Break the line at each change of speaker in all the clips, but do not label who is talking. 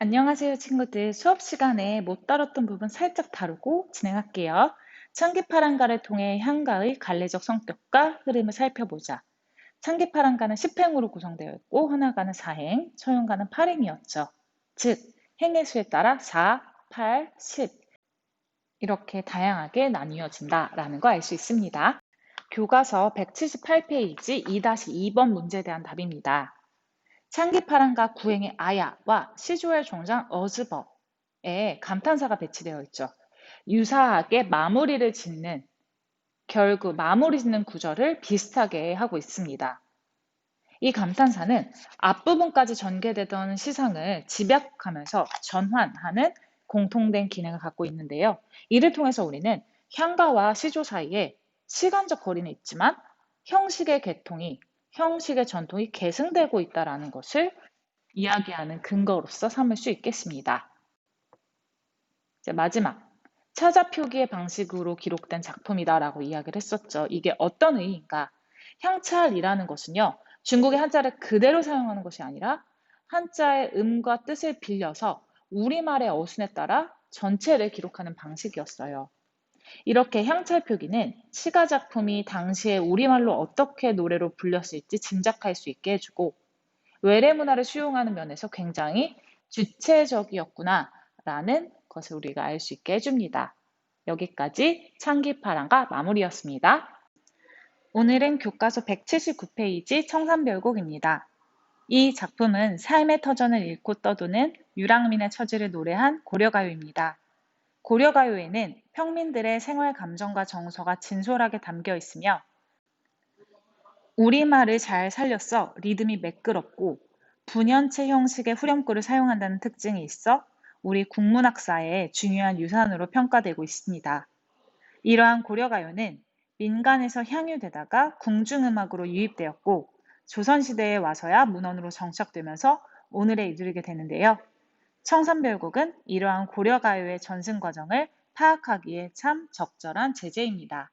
안녕하세요, 친구들. 수업 시간에 못 다뤘던 부분 살짝 다루고 진행할게요. 참기파랑가를 통해 향가의 갈래적 성격과 흐름을 살펴보자. 참기파랑가는 10행으로 구성되어 있고 헌화가는 4행, 처용가는 8행이었죠. 즉, 행의 수에 따라 4, 8, 10 이렇게 다양하게 나뉘어진다라는 거 알 수 있습니다. 교과서 178페이지 2-2번 문제에 대한 답입니다. 창기파랑과 구행의 아야와 시조의 종장 어즈버에 감탄사가 배치되어 있죠. 유사하게 마무리를 짓는 결국 마무리 짓는 구절을 비슷하게 하고 있습니다. 이 감탄사는 앞부분까지 전개되던 시상을 집약하면서 전환하는 공통된 기능을 갖고 있는데요. 이를 통해서 우리는 향가와 시조 사이에 시간적 거리는 있지만 형식의 전통이 계승되고 있다는 것을 이야기하는 근거로서 삼을 수 있겠습니다. 이제 마지막, 차자 표기의 방식으로 기록된 작품이다라고 이야기를 했었죠. 이게 어떤 의의인가? 향찰이라는 것은요, 중국의 한자를 그대로 사용하는 것이 아니라 한자의 음과 뜻을 빌려서 우리말의 어순에 따라 전체를 기록하는 방식이었어요. 이렇게 향찰 표기는 시가 작품이 당시에 우리말로 어떻게 노래로 불렸을지 짐작할 수 있게 해주고 외래 문화를 수용하는 면에서 굉장히 주체적이었구나라는 것을 우리가 알 수 있게 해줍니다. 여기까지 창기파랑과 마무리였습니다. 오늘은 교과서 179페이지 청산별곡입니다. 이 작품은 삶의 터전을 잃고 떠도는 유랑민의 처지를 노래한 고려가요입니다. 고려가요에는 평민들의 생활 감정과 정서가 진솔하게 담겨 있으며 우리말을 잘 살렸어 리듬이 매끄럽고 분연체 형식의 후렴구를 사용한다는 특징이 있어 우리 국문학사의 중요한 유산으로 평가되고 있습니다. 이러한 고려가요는 민간에서 향유되다가 궁중음악으로 유입되었고 조선시대에 와서야 문헌으로 정착되면서 오늘에 이르게 되는데요. 청산별곡은 이러한 고려가요의 전승 과정을 파악하기에 참 적절한 제재입니다.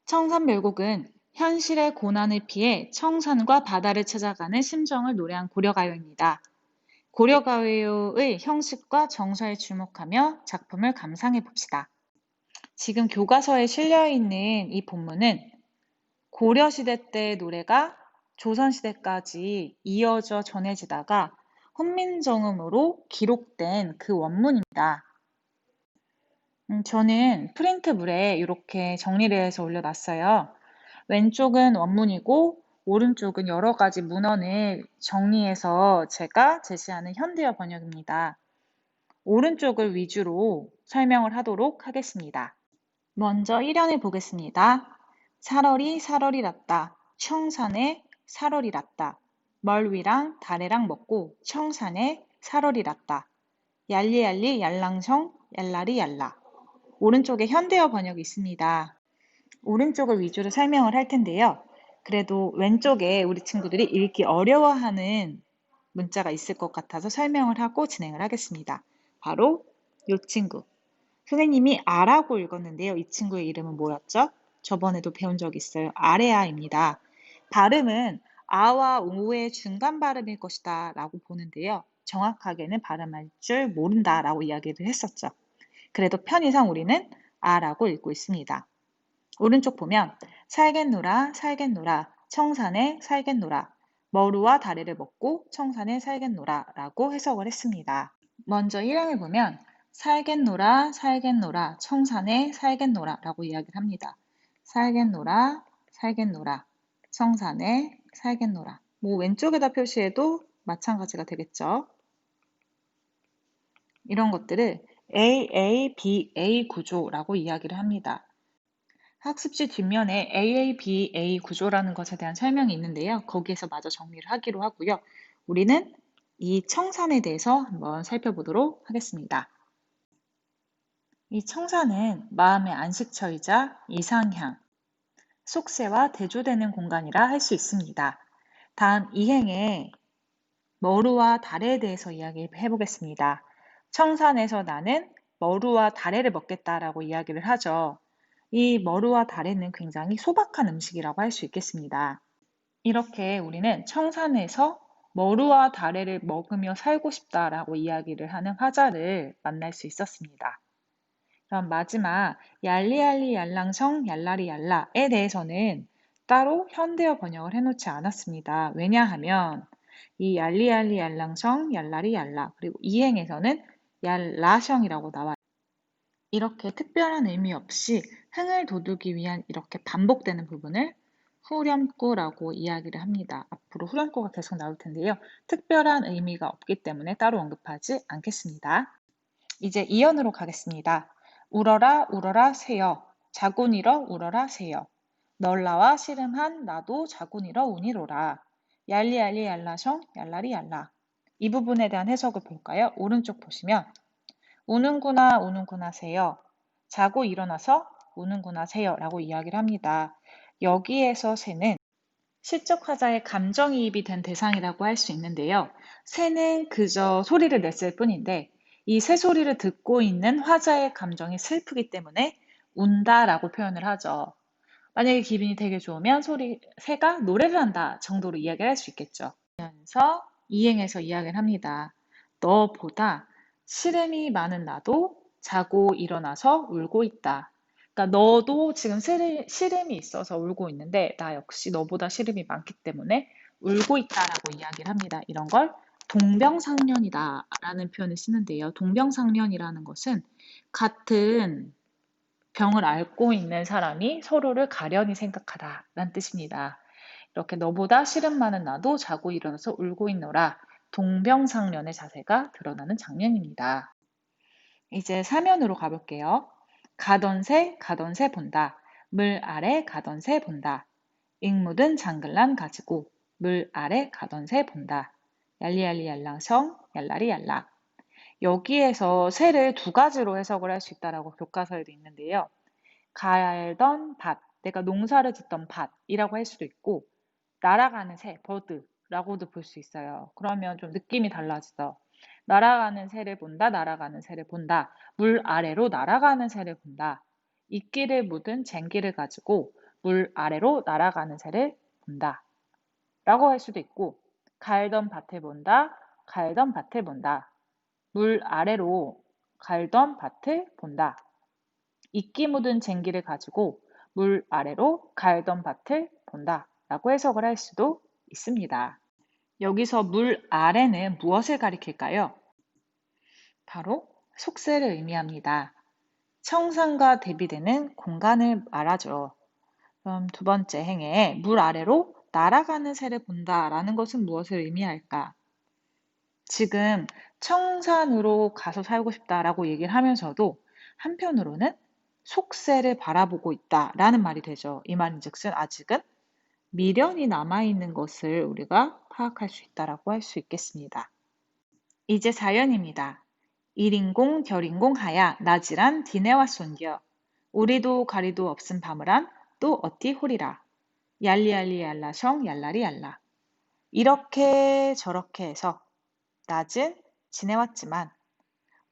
청산별곡은 현실의 고난을 피해 청산과 바다를 찾아가는 심정을 노래한 고려가요입니다. 고려가요의 형식과 정서에 주목하며 작품을 감상해 봅시다. 지금 교과서에 실려 있는 이 본문은 고려시대 때의 노래가 조선시대까지 이어져 전해지다가 훈민정음으로 기록된 그 원문입니다. 저는 프린트물에 이렇게 정리를 해서 올려놨어요. 왼쪽은 원문이고 오른쪽은 여러 가지 문헌을 정리해서 제가 제시하는 현대어 번역입니다. 오른쪽을 위주로 설명을 하도록 하겠습니다. 먼저 1연을 보겠습니다. 살얼이 살얼이 났다. 청산에 살얼이 났다. 멀위랑 다래랑 먹고 청산에 살얼이 났다. 얄리얄리 얄랑성 얄라리 얄라. 오른쪽에 현대어 번역이 있습니다. 오른쪽을 위주로 설명을 할 텐데요. 그래도 왼쪽에 우리 친구들이 읽기 어려워하는 문자가 있을 것 같아서 설명을 하고 진행을 하겠습니다. 바로 이 친구. 선생님이 아라고 읽었는데요. 이 친구의 이름은 뭐였죠? 저번에도 배운 적 있어요. 아레아입니다. 발음은 아와 우의 중간 발음일 것이다 라고 보는데요. 정확하게는 발음할 줄 모른다 라고 이야기를 했었죠. 그래도 편의상 우리는 아라고 읽고 있습니다. 오른쪽 보면 살겠노라 살겠노라 청산에 살겠노라 머루와 다리를 먹고 청산에 살겠노라 라고 해석을 했습니다. 먼저 1행을 보면 살겠노라 살겠노라 청산에 살겠노라 라고 이야기를 합니다. 살겠노라 살겠노라 청산에 살겠노라 왼쪽에다 표시해도 마찬가지가 되겠죠. 이런 것들을 AABA 구조라고 이야기를 합니다. 학습지 뒷면에 AABA 구조라는 것에 대한 설명이 있는데요. 거기에서 마저 정리를 하기로 하고요. 우리는 이 청산에 대해서 한번 살펴보도록 하겠습니다. 이 청산은 마음의 안식처이자 이상향, 속세와 대조되는 공간이라 할 수 있습니다. 다음 2행에 머루와 다래에 대해서 이야기해 보겠습니다. 청산에서 나는 머루와 다래를 먹겠다라고 이야기를 하죠. 이 머루와 다래는 굉장히 소박한 음식이라고 할 수 있겠습니다. 이렇게 우리는 청산에서 머루와 다래를 먹으며 살고 싶다라고 이야기를 하는 화자를 만날 수 있었습니다. 그럼 마지막 얄리얄리 얄랑성 얄라리 얄라에 대해서는 따로 현대어 번역을 해놓지 않았습니다. 왜냐하면 이 얄리얄리 얄랑성 얄라리 얄라 그리고 이행에서는 얄라성이라고 나와요. 이렇게 특별한 의미 없이 흥을 돋우기 위한 이렇게 반복되는 부분을 후렴구라고 이야기를 합니다. 앞으로 후렴구가 계속 나올 텐데요. 특별한 의미가 없기 때문에 따로 언급하지 않겠습니다. 이제 이연으로 가겠습니다. 울어라 울어라 새여 자고니러 울어라 새여 널 나와 씨름한 나도 자고니러 우니로라 얄리얄리 얄라셩 얄라리 얄라 이 부분에 대한 해석을 볼까요? 오른쪽 보시면 우는구나 우는구나 새여 자고 일어나서 우는구나 새여 라고 이야기를 합니다. 여기에서 새는 시적 화자의 감정이입이 된 대상이라고 할 수 있는데요. 새는 그저 소리를 냈을 뿐인데 이 새 소리를 듣고 있는 화자의 감정이 슬프기 때문에 운다라고 표현을 하죠. 만약에 기분이 되게 좋으면 새가 노래를 한다 정도로 이야기를 할 수 있겠죠. 그러면서 이행해서 이야기를 합니다. 너보다 시름이 많은 나도 자고 일어나서 울고 있다. 그러니까 너도 지금 시름이 있어서 울고 있는데 나 역시 너보다 시름이 많기 때문에 울고 있다라고 이야기를 합니다. 이런 걸 동병상련이다 라는 표현을 쓰는데요. 동병상련이라는 것은 같은 병을 앓고 있는 사람이 서로를 가련히 생각하다 라는 뜻입니다. 이렇게 너보다 시름 많은 나도 자고 일어나서 울고 있노라 동병상련의 자세가 드러나는 장면입니다. 이제 사면으로 가볼게요. 가던 새 본다. 물 아래 가던 새 본다. 잉 묻은 장글란 가지고 물 아래 가던 새 본다. 얄리얄리 얄랑성 얄라리 얄라. 여기에서 새를 두 가지로 해석을 할 수 있다라고 교과서에도 있는데요. 갈던 밭, 내가 농사를 짓던 밭이라고 할 수도 있고 날아가는 새, 버드라고도 볼 수 있어요. 그러면 좀 느낌이 달라지죠. 날아가는 새를 본다, 날아가는 새를 본다. 물 아래로 날아가는 새를 본다. 이끼를 묻은 쟁기를 가지고 물 아래로 날아가는 새를 본다. 라고 할 수도 있고 갈던 밭을 본다, 갈던 밭을 본다. 물 아래로 갈던 밭을 본다. 이끼 묻은 쟁기를 가지고 물 아래로 갈던 밭을 본다 라고 해석을 할 수도 있습니다. 여기서 물 아래는 무엇을 가리킬까요? 바로 속세를 의미합니다. 청산과 대비되는 공간을 말하죠. 그럼 두 번째 행에 물 아래로 날아가는 새를 본다라는 것은 무엇을 의미할까? 지금 청산으로 가서 살고 싶다라고 얘기를 하면서도 한편으로는 속세를 바라보고 있다라는 말이 되죠. 이 말인즉슨 아직은 미련이 남아있는 것을 우리가 파악할 수 있다라고 할 수 있겠습니다. 이제 사연입니다. 일인공 결인공 하야 나지란 디네와 쏜겨 우리도 가리도 없음 밤을한 또 어띠 호리라 얄리얄리 얄라셩 얄라리 얄라 이렇게 저렇게 해서 낮은 지내왔지만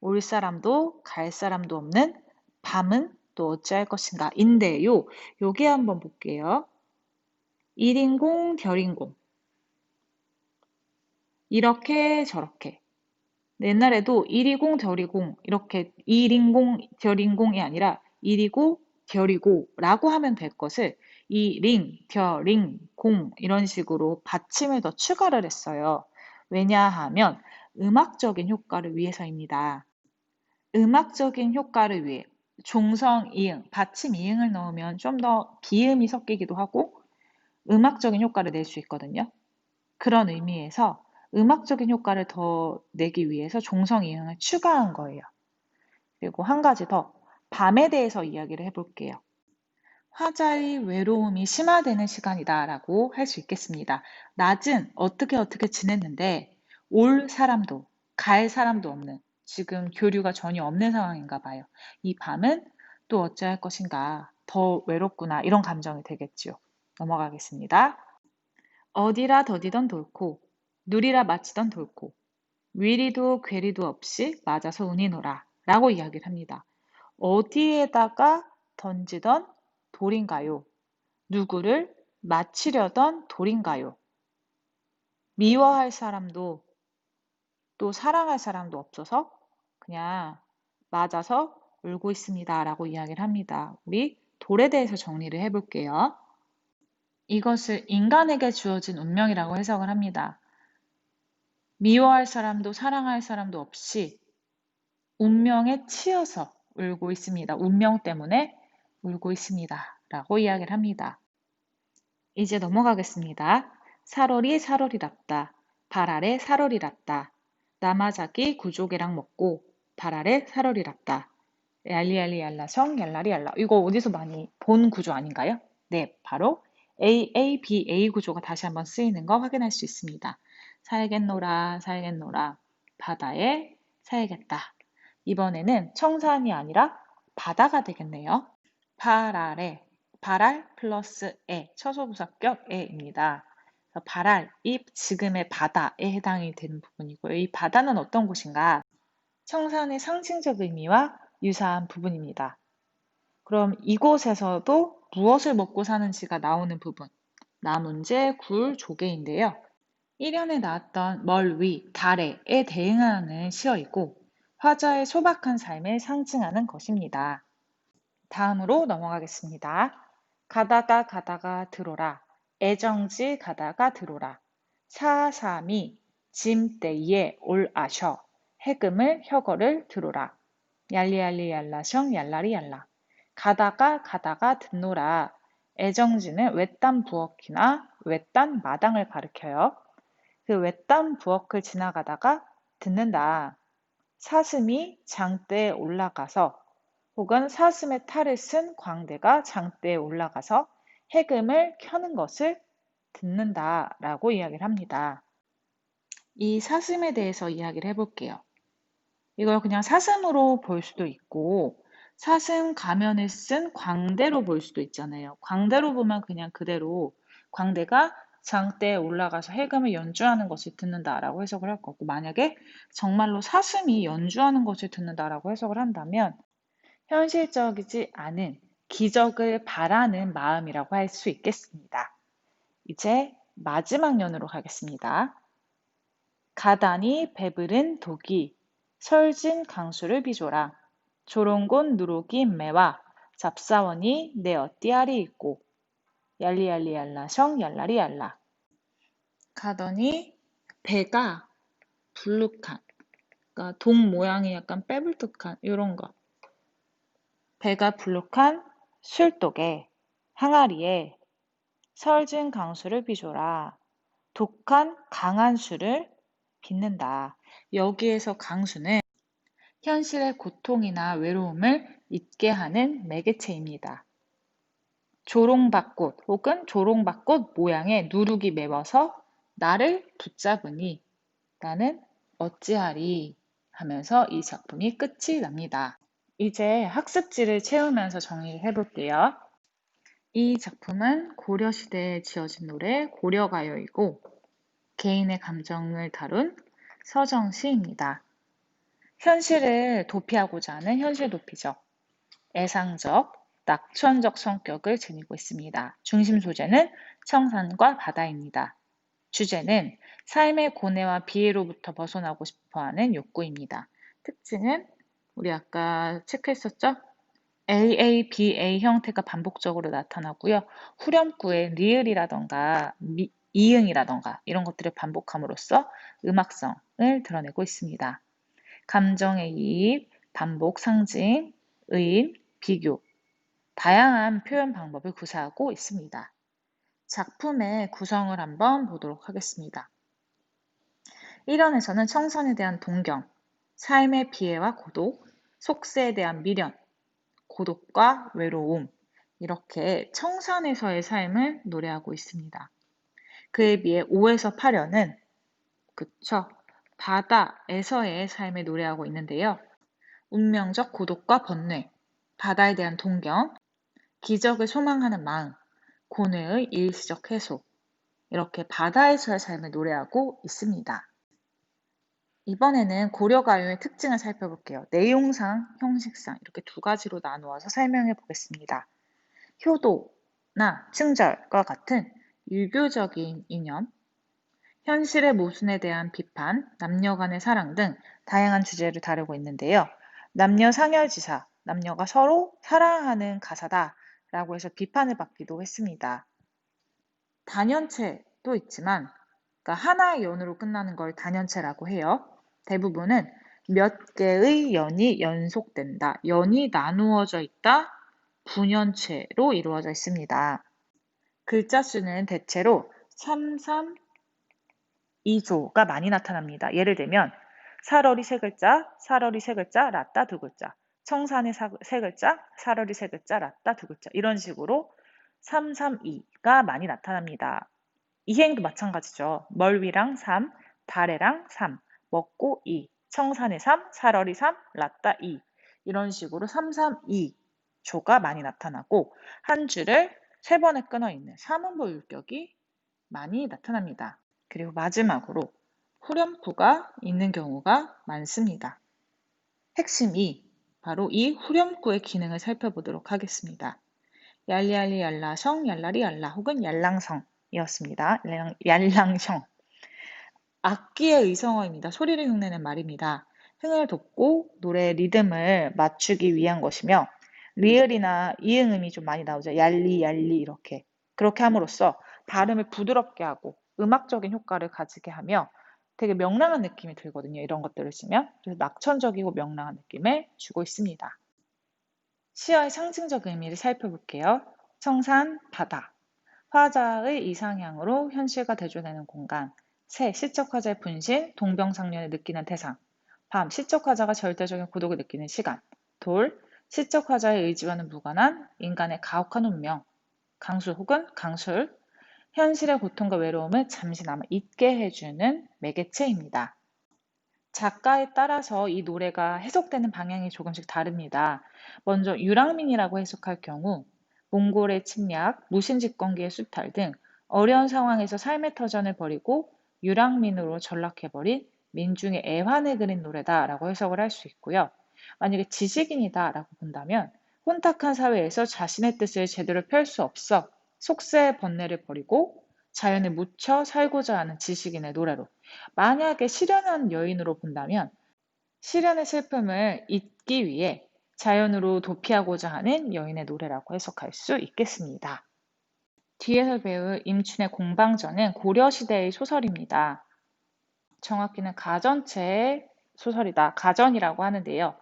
올 사람도 갈 사람도 없는 밤은 또 어찌할 것인가 인데요. 요게 한번 볼게요. 일인공 결인공 이렇게 저렇게 옛날에도 일이공 결이공 이렇게 일인공 결인공이 아니라 일이고 결이고 라고 하면 될 것을 이링, 결링, 공 이런 식으로 받침을 더 추가를 했어요. 왜냐하면 음악적인 효과를 위해서입니다. 음악적인 효과를 위해 종성, 이응, 받침 이응을 넣으면 좀 더 비음이 섞이기도 하고 음악적인 효과를 낼 수 있거든요. 그런 의미에서 음악적인 효과를 더 내기 위해서 종성 이응을 추가한 거예요. 그리고 한 가지 더 밤에 대해서 이야기를 해볼게요. 화자의 외로움이 심화되는 시간이다라고 할 수 있겠습니다. 낮은 어떻게 지냈는데 올 사람도 갈 사람도 없는 지금 교류가 전혀 없는 상황인가 봐요. 이 밤은 또 어찌할 것인가 더 외롭구나 이런 감정이 되겠지요. 넘어가겠습니다. 어디라 더디던 돌코 누리라 마치던 돌코 위리도 괴리도 없이 맞아서 운이노라 라고 이야기를 합니다. 어디에다가 던지던 돌인가요? 누구를 맞히려던 돌인가요? 미워할 사람도 또 사랑할 사람도 없어서 그냥 맞아서 울고 있습니다. 라고 이야기를 합니다. 우리 돌에 대해서 정리를 해볼게요. 이것을 인간에게 주어진 운명이라고 해석을 합니다. 미워할 사람도 사랑할 사람도 없이 운명에 치여서 울고 있습니다. 운명 때문에 울고 있습니다. 라고 이야기를 합니다. 이제 넘어가겠습니다. 사월이 사월이랍다. 발 아래 사월이랍다. 나마자기 구조개랑 먹고 발 아래 사월이랍다. 얄리얄리 얄라성 얄라리 얄라. 이거 어디서 많이 본 구조 아닌가요? 네, 바로 AABA 구조가 다시 한번 쓰이는 거 확인할 수 있습니다. 살겠노라 살겠노라 바다에 살겠다. 이번에는 청산이 아니라 바다가 되겠네요. 발 아래 발알 플러스 에 처소부사격 에입니다. 발알, 이 지금의 바다에 해당이 되는 부분이고요. 이 바다는 어떤 곳인가? 청산의 상징적 의미와 유사한 부분입니다. 그럼 이곳에서도 무엇을 먹고 사는지가 나오는 부분. 나문제, 굴, 조개인데요. 1년에 나왔던 멀 위, 달에에 대응하는 시어이고 화자의 소박한 삶을 상징하는 것입니다. 다음으로 넘어가겠습니다. 가다가 가다가 들어라. 애정지 가다가 들어라. 사삼이 짐대에 올아셔. 해금을 혀거를 들어라. 얄리얄리 얄라셩 얄라리 얄라. 가다가 가다가 듣노라. 애정지는 외딴 부엌이나 외딴 마당을 가리켜요. 그 외딴 부엌을 지나가다가 듣는다. 사슴이 장대에 올라가서 혹은 사슴의 탈을 쓴 광대가 장대에 올라가서 해금을 켜는 것을 듣는다라고 이야기를 합니다. 이 사슴에 대해서 이야기를 해볼게요. 이걸 그냥 사슴으로 볼 수도 있고 사슴 가면을 쓴 광대로 볼 수도 있잖아요. 광대로 보면 그냥 그대로 광대가 장대에 올라가서 해금을 연주하는 것을 듣는다라고 해석을 할 거고 만약에 정말로 사슴이 연주하는 것을 듣는다라고 해석을 한다면 현실적이지 않은 기적을 바라는 마음이라고 할 수 있겠습니다. 이제 마지막 연으로 가겠습니다. 가다니 배부른 독이 설진 강수를 비조라. 조롱곤 누룩이 매와 잡사원이 내 어띠아리 있고 얄리얄리 얄라셩 얄라리 얄라. 가더니 배가 불룩한 그러니까 동 모양이 약간 빼불뚝한 이런 거 배가 불룩한 술독에 항아리에 설진 강수를 비조라. 독한 강한 수를 빚는다. 여기에서 강수는 현실의 고통이나 외로움을 잊게 하는 매개체입니다. 조롱박꽃 혹은 조롱박꽃 모양의 누룩이 매워서 나를 붙잡으니 나는 어찌하리 하면서 이 작품이 끝이 납니다. 이제 학습지를 채우면서 정리를 해볼게요. 이 작품은 고려시대에 지어진 노래 고려가요이고 개인의 감정을 다룬 서정시입니다. 현실을 도피하고자 하는 현실 도피적, 애상적, 낙천적 성격을 지니고 있습니다. 중심 소재는 청산과 바다입니다. 주제는 삶의 고뇌와 비애로부터 벗어나고 싶어하는 욕구입니다. 특징은 우리 아까 체크했었죠? AABA 형태가 반복적으로 나타나고요. 후렴구에 리을이라던가 이응이라던가 이런 것들을 반복함으로써 음악성을 드러내고 있습니다. 감정의 이입, 반복 상징, 의인, 비교, 다양한 표현 방법을 구사하고 있습니다. 작품의 구성을 한번 보도록 하겠습니다. 1원에서는 청산에 대한 동경, 삶의 비애와 고독, 속세에 대한 미련, 고독과 외로움, 이렇게 청산에서의 삶을 노래하고 있습니다. 그에 비해 5에서 8연은 그쵸? 바다에서의 삶을 노래하고 있는데요. 운명적 고독과 번뇌, 바다에 대한 동경, 기적을 소망하는 마음, 고뇌의 일시적 해소, 이렇게 바다에서의 삶을 노래하고 있습니다. 이번에는 고려가요의 특징을 살펴볼게요. 내용상, 형식상 이렇게 두 가지로 나누어서 설명해 보겠습니다. 효도나 층절과 같은 유교적인 이념, 현실의 모순에 대한 비판, 남녀 간의 사랑 등 다양한 주제를 다루고 있는데요. 남녀 상열지사, 남녀가 서로 사랑하는 가사다라고 해서 비판을 받기도 했습니다. 단연체도 있지만, 그러니까 하나의 연으로 끝나는 걸 단연체라고 해요. 대부분은 몇 개의 연이 연속된다, 연이 나누어져 있다, 분연체로 이루어져 있습니다. 글자 수는 대체로 3, 3, 2조가 많이 나타납니다. 예를 들면 살월이 세 글자, 살월이 세 글자, 라따 두 글자, 청산의 세 글자, 살월이 세 글자, 라따 두 글자 이런 식으로 3, 3, 2가 많이 나타납니다. 이행도 마찬가지죠. 멀위랑 3, 달해랑 3, 먹고 2, 청산의 3, 살월이 3, 라따 2 이런 식으로 3, 3, 2 조가 많이 나타나고 한 줄을 세 번에 끊어 있는 삼음보 율격이 많이 나타납니다. 그리고 마지막으로 후렴구가 있는 경우가 많습니다. 핵심이 바로 이 후렴구의 기능을 살펴보도록 하겠습니다. 얄리얄리 얄라성, 얄라리 얄라 혹은 얄랑성이었습니다. 얄랑성. 악기의 의성어입니다. 소리를 흉내낸 말입니다. 흥을 돋고 노래의 리듬을 맞추기 위한 것이며 리을이나 이응음이 좀 많이 나오죠. 얄리 얄리 이렇게. 그렇게 함으로써 발음을 부드럽게 하고 음악적인 효과를 가지게 하며 되게 명랑한 느낌이 들거든요. 이런 것들을 쓰면. 그래서 낙천적이고 명랑한 느낌을 주고 있습니다. 시어의 상징적 의미를 살펴볼게요. 청산, 바다. 화자의 이상향으로 현실과 대조되는 공간. 새, 시적 화자의 분신, 동병상련을 느끼는 대상. 밤, 시적 화자가 절대적인 고독을 느끼는 시간. 돌, 시적 화자의 의지와는 무관한 인간의 가혹한 운명. 강수 혹은 강술, 현실의 고통과 외로움을 잠시나마 잊게 해주는 매개체입니다. 작가에 따라서 이 노래가 해석되는 방향이 조금씩 다릅니다. 먼저 유랑민이라고 해석할 경우 몽골의 침략, 무신집권기의 수탈 등 어려운 상황에서 삶의 터전을 버리고 유랑민으로 전락해버린 민중의 애환을 그린 노래다라고 해석을 할 수 있고요. 만약에 지식인이다라고 본다면 혼탁한 사회에서 자신의 뜻을 제대로 펼 수 없어 속세의 번뇌를 버리고 자연에 묻혀 살고자 하는 지식인의 노래로, 만약에 실연한 여인으로 본다면 실연의 슬픔을 잊기 위해 자연으로 도피하고자 하는 여인의 노래라고 해석할 수 있겠습니다. 뒤에서 배울 임춘의 공방전은 고려시대의 소설입니다. 정확히는 가전체의 소설이다. 가전이라고 하는데요.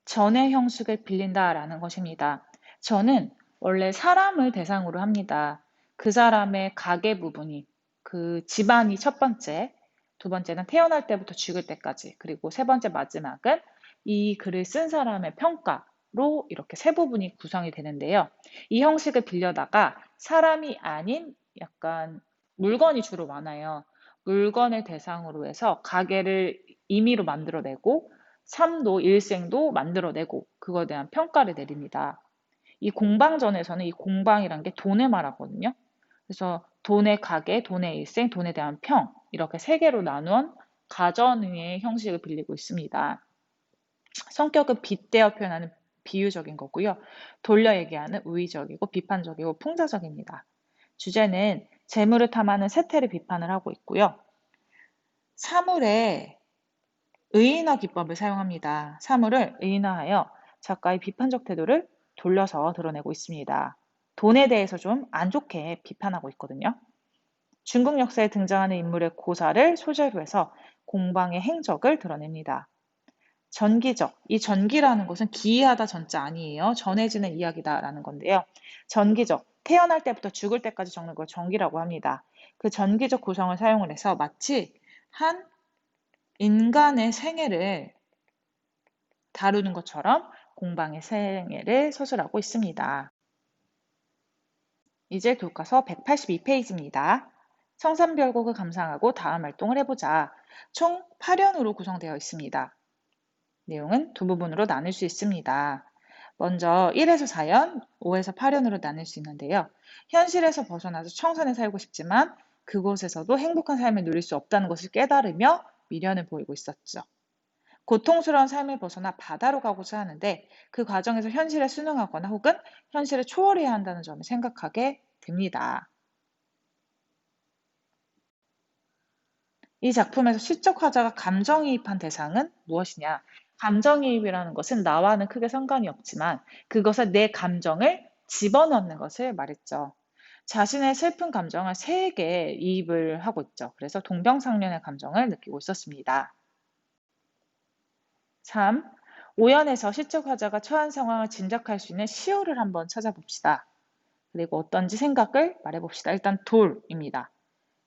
전의 형식을 빌린다라는 것입니다. 전은 원래 사람을 대상으로 합니다. 그 사람의 가계 부분이, 그 집안이 첫 번째, 두 번째는 태어날 때부터 죽을 때까지, 그리고 세 번째 마지막은 이 글을 쓴 사람의 평가로 이렇게 세 부분이 구성이 되는데요. 이 형식을 빌려다가 사람이 아닌 약간 물건이 주로 많아요. 물건을 대상으로 해서 가계를 임의로 만들어내고 삶도 일생도 만들어내고 그거에 대한 평가를 내립니다. 이 공방전에서는 이 공방이란 게 돈을 말하거든요. 그래서 돈의 가계, 돈의 일생, 돈에 대한 평 이렇게 세 개로 나눈 가전의 형식을 빌리고 있습니다. 성격은 빗대어 표현하는 비유적인 거고요. 돌려 얘기하는 우의적이고 비판적이고 풍자적입니다. 주제는 재물을 탐하는 세태를 비판을 하고 있고요. 사물의 의인화 기법을 사용합니다. 사물을 의인화하여 작가의 비판적 태도를 돌려서 드러내고 있습니다. 돈에 대해서 좀 안 좋게 비판하고 있거든요. 중국 역사에 등장하는 인물의 고사를 소재로 해서 공방의 행적을 드러냅니다. 전기적, 이 전기라는 것은 기이하다 전자 아니에요. 전해지는 이야기다라는 건데요. 전기적, 태어날 때부터 죽을 때까지 적는 걸 전기라고 합니다. 그 전기적 구성을 사용을 해서 마치 한 인간의 생애를 다루는 것처럼 공방의 생애를 서술하고 있습니다. 이제 교과서 182페이지입니다. 청산별곡을 감상하고 다음 활동을 해보자. 총 8연으로 구성되어 있습니다. 내용은 두 부분으로 나눌 수 있습니다. 먼저 1에서 4연, 5에서 8연으로 나눌 수 있는데요. 현실에서 벗어나서 청산에 살고 싶지만 그곳에서도 행복한 삶을 누릴 수 없다는 것을 깨달으며 미련을 보이고 있었죠. 고통스러운 삶을 벗어나 바다로 가고자 하는데 그 과정에서 현실에 순응하거나 혹은 현실을 초월해야 한다는 점을 생각하게 됩니다. 이 작품에서 시적 화자가 감정이입한 대상은 무엇이냐? 감정이입이라는 것은 나와는 크게 상관이 없지만 그것에 내 감정을 집어넣는 것을 말했죠. 자신의 슬픈 감정을 세게 이입을 하고 있죠. 그래서 동병상련의 감정을 느끼고 있었습니다. 3. 오연에서 시적 화자가 처한 상황을 짐작할 수 있는 시효를 한번 찾아봅시다. 그리고 어떤지 생각을 말해봅시다. 일단 돌입니다.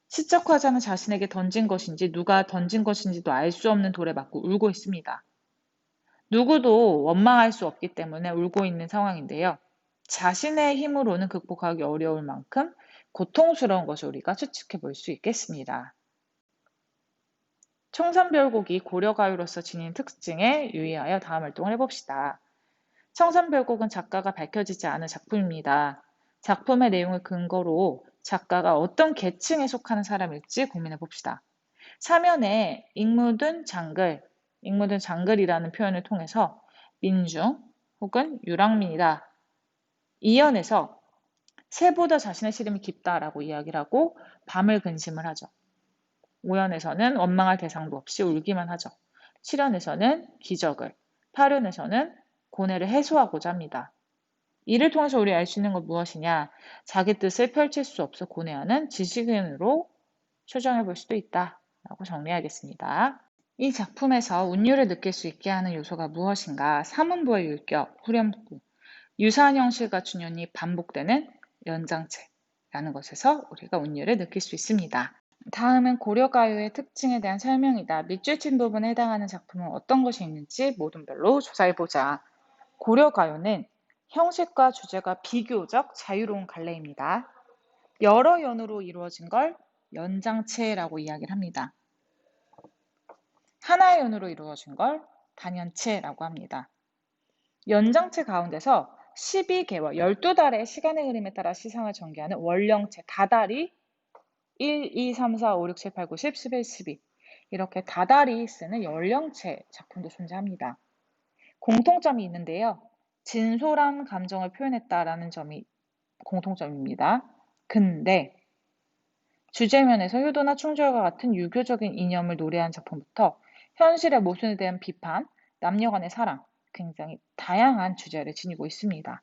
시적 화자는 자신에게 던진 것인지 누가 던진 것인지도 알 수 없는 돌에 맞고 울고 있습니다. 누구도 원망할 수 없기 때문에 울고 있는 상황인데요. 자신의 힘으로는 극복하기 어려울 만큼 고통스러운 것을 우리가 추측해 볼 수 있겠습니다. 청산별곡이 고려가요로서 지닌 특징에 유의하여 다음 활동을 해봅시다. 청산별곡은 작가가 밝혀지지 않은 작품입니다. 작품의 내용을 근거로 작가가 어떤 계층에 속하는 사람일지 고민해 봅시다. 사면에 익묻은 장글이라는 표현을 통해서 민중 혹은 유랑민이다. 이연에서 새보다 자신의 시름이 깊다라고 이야기를 하고 밤을 근심을 하죠. 오연에서는 원망할 대상도 없이 울기만 하죠. 칠연에서는 기적을, 팔연에서는 고뇌를 해소하고자 합니다. 이를 통해서 우리 알 수 있는 건 무엇이냐? 자기 뜻을 펼칠 수 없어 고뇌하는 지식인으로 추정해 볼 수도 있다라고 정리하겠습니다. 이 작품에서 운율을 느낄 수 있게 하는 요소가 무엇인가? 삼음부의 율격, 후렴구, 유사한 형식과 준연이 반복되는 연장체라는 것에서 우리가 운율을 느낄 수 있습니다. 다음은 고려가요의 특징에 대한 설명이다. 밑줄 친 부분에 해당하는 작품은 어떤 것이 있는지 모둠별로 조사해보자. 고려가요는 형식과 주제가 비교적 자유로운 갈래입니다. 여러 연으로 이루어진 걸 연장체라고 이야기를 합니다. 하나의 연으로 이루어진 걸 단연체라고 합니다. 연장체 가운데서 12개월, 12달의 시간의 흐름에 따라 시상을 전개하는 월령체, 다달이 1, 2, 3, 4, 5, 6, 7, 8, 9, 10, 11, 12 이렇게 다달이 쓰는 연령체 작품도 존재합니다. 공통점이 있는데요. 진솔한 감정을 표현했다라는 점이 공통점입니다. 근데 주제면에서 효도나 충절과 같은 유교적인 이념을 노래한 작품부터 현실의 모순에 대한 비판, 남녀 간의 사랑, 굉장히 다양한 주제를 지니고 있습니다.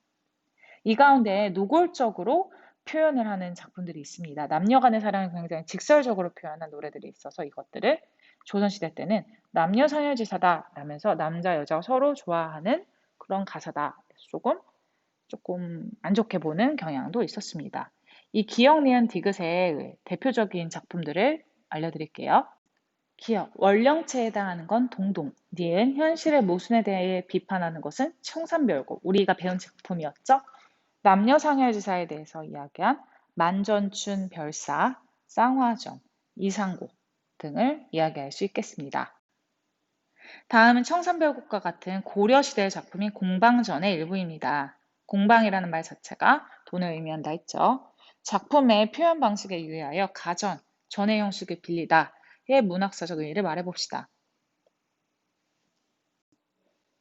이 가운데 노골적으로 표현을 하는 작품들이 있습니다. 남녀 간의 사랑을 굉장히 직설적으로 표현한 노래들이 있어서 이것들을 조선시대 때는 남녀 상열지사다 라면서 남자, 여자 서로 좋아하는 그런 가사다. 조금 안 좋게 보는 경향도 있었습니다. 이 기역, 니은, 디귿의 대표적인 작품들을 알려드릴게요. 기역, 원령체에 해당하는 건 동동, 니은, 현실의 모순에 대해 비판하는 것은 청산별곡, 우리가 배운 작품이었죠. 남녀상열지사에 대해서 이야기한 만전춘 별사, 쌍화점, 이상곡 등을 이야기할 수 있겠습니다. 다음은 청산별곡과 같은 고려시대의 작품인 공방전의 일부입니다. 공방이라는 말 자체가 돈을 의미한다 했죠. 작품의 표현 방식에 유의하여 가전, 전의 형식을 빌리다의 문학사적 의의를 말해봅시다.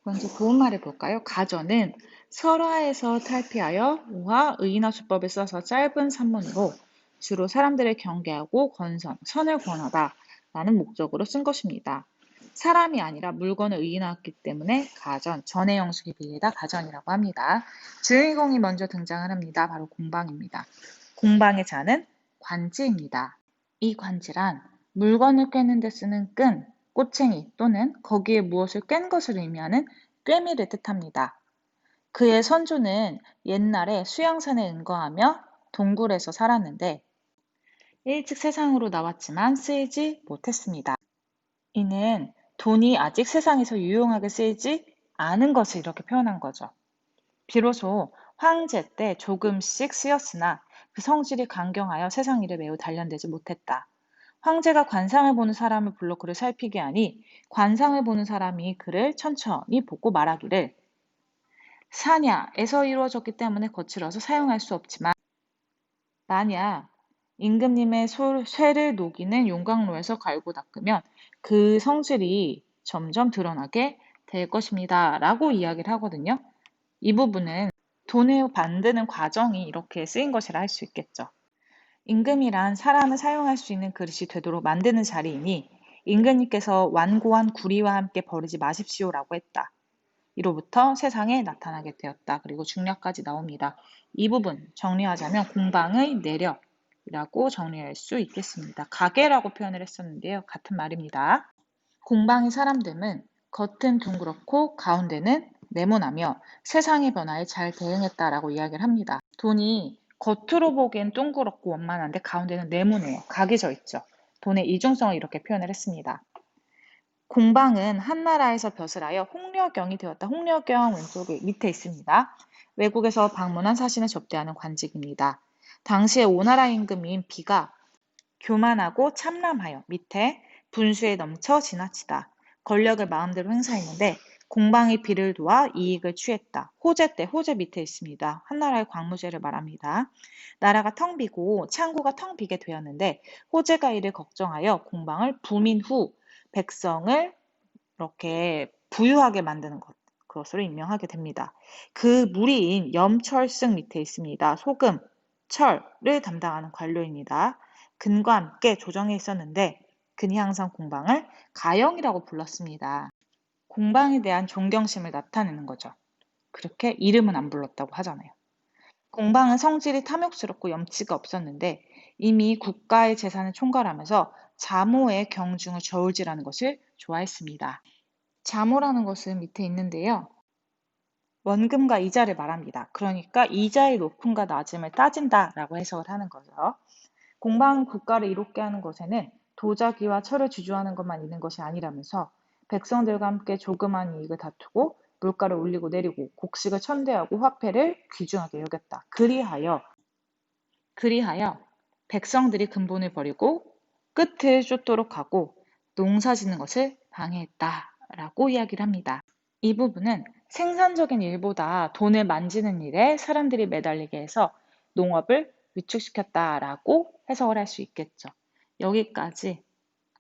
먼저 고운말을 볼까요? 가전은 설화에서 탈피하여 우화, 의인화 수법을 써서 짧은 산문으로 주로 사람들을 경계하고 선을 권하다 라는 목적으로 쓴 것입니다. 사람이 아니라 물건을 의인화했기 때문에 가전, 전의 형식이 빌리다 가전이라고 합니다. 주인공이 먼저 등장을 합니다. 바로 공방입니다. 공방의 자는 관지입니다. 이 관지란 물건을 꿰는 데 쓰는 끈, 꼬챙이 또는 거기에 무엇을 꿰는 것을 의미하는 꿰미를 뜻합니다. 그의 선조는 옛날에 수양산에 은거하며 동굴에서 살았는데 일찍 세상으로 나왔지만 쓰이지 못했습니다. 이는 돈이 아직 세상에서 유용하게 쓰이지 않은 것을 이렇게 표현한 거죠. 비로소 황제 때 조금씩 쓰였으나 그 성질이 강경하여 세상 일에 매우 단련되지 못했다. 황제가 관상을 보는 사람을 불러 그를 살피게 하니 관상을 보는 사람이 그를 천천히 보고 말하기를 사냐에서 이루어졌기 때문에 거칠어서 사용할 수 없지만 만약 임금님의 쇠를 녹이는 용광로에서 갈고 닦으면 그 성질이 점점 드러나게 될 것입니다. 라고 이야기를 하거든요. 이 부분은 돈을 만드는 과정이 이렇게 쓰인 것이라 할 수 있겠죠. 임금이란 사람을 사용할 수 있는 그릇이 되도록 만드는 자리이니 임금님께서 완고한 구리와 함께 버리지 마십시오라고 했다. 이로부터 세상에 나타나게 되었다. 그리고 중략까지 나옵니다. 이 부분 정리하자면 공방의 내력이라고 정리할 수 있겠습니다. 가계라고 표현을 했었는데요. 같은 말입니다. 공방의 사람됨은 겉은 둥그렇고 가운데는 네모나며 세상의 변화에 잘 대응했다라고 이야기를 합니다. 돈이 겉으로 보기엔 둥그렇고 원만한데 가운데는 네모네요. 각이 져 있죠. 돈의 이중성을 이렇게 표현을 했습니다. 공방은 한나라에서 벼슬하여 홍려경이 되었다. 홍려경 왼쪽에 밑에 있습니다. 외국에서 방문한 사신을 접대하는 관직입니다. 당시의 오나라 임금인 비가 교만하고 참람하여 밑에 분수에 넘쳐 지나치다. 권력을 마음대로 행사했는데 공방의 비를 도와 이익을 취했다. 호재 때 호재 밑에 있습니다. 한나라의 광무제를 말합니다. 나라가 텅 비고 창고가 텅 비게 되었는데 호재가 이를 걱정하여 공방을 부민 후 백성을 이렇게 부유하게 만드는 그것으로 임명하게 됩니다. 그 무리인 염철승 밑에 있습니다. 소금, 철을 담당하는 관료입니다. 근과 함께 조정에 있었는데 근이 항상 공방을 가영이라고 불렀습니다. 공방에 대한 존경심을 나타내는 거죠. 그렇게 이름은 안 불렀다고 하잖아요. 공방은 성질이 탐욕스럽고 염치가 없었는데 이미 국가의 재산을 총괄하면서 자모의 경중을 저울질하는 것을 좋아했습니다. 자모라는 것은 밑에 있는데요. 원금과 이자를 말합니다. 그러니까 이자의 높음과 낮음을 따진다라고 해석을 하는 거죠. 공방 국가를 이롭게 하는 것에는 도자기와 철을 주주하는 것만 있는 것이 아니라면서 백성들과 함께 조그만 이익을 다투고 물가를 올리고 내리고 곡식을 천대하고 화폐를 귀중하게 여겼다. 그리하여 백성들이 근본을 버리고 끝을 쫓도록 하고 농사 짓는 것을 방해했다라고 이야기를 합니다. 이 부분은 생산적인 일보다 돈을 만지는 일에 사람들이 매달리게 해서 농업을 위축시켰다라고 해석을 할 수 있겠죠. 여기까지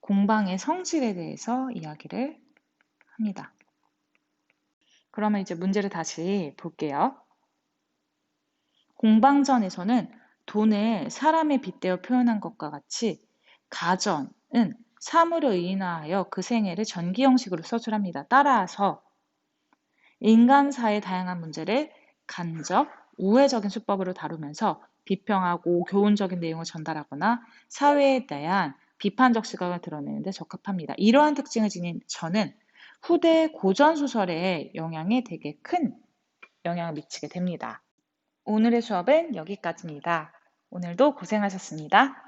공방의 성질에 대해서 이야기를 합니다. 그러면 이제 문제를 다시 볼게요. 공방전에서는 돈을 사람에 빗대어 표현한 것과 같이 가전은 사물을 의인화하여 그 생애를 전기 형식으로 서술합니다. 따라서 인간사의 다양한 문제를 간접, 우회적인 수법으로 다루면서 비평하고 교훈적인 내용을 전달하거나 사회에 대한 비판적 시각을 드러내는 데 적합합니다. 이러한 특징을 지닌 저는 후대 고전소설의 영향에 되게 큰 영향을 미치게 됩니다. 오늘의 수업은 여기까지입니다. 오늘도 고생하셨습니다.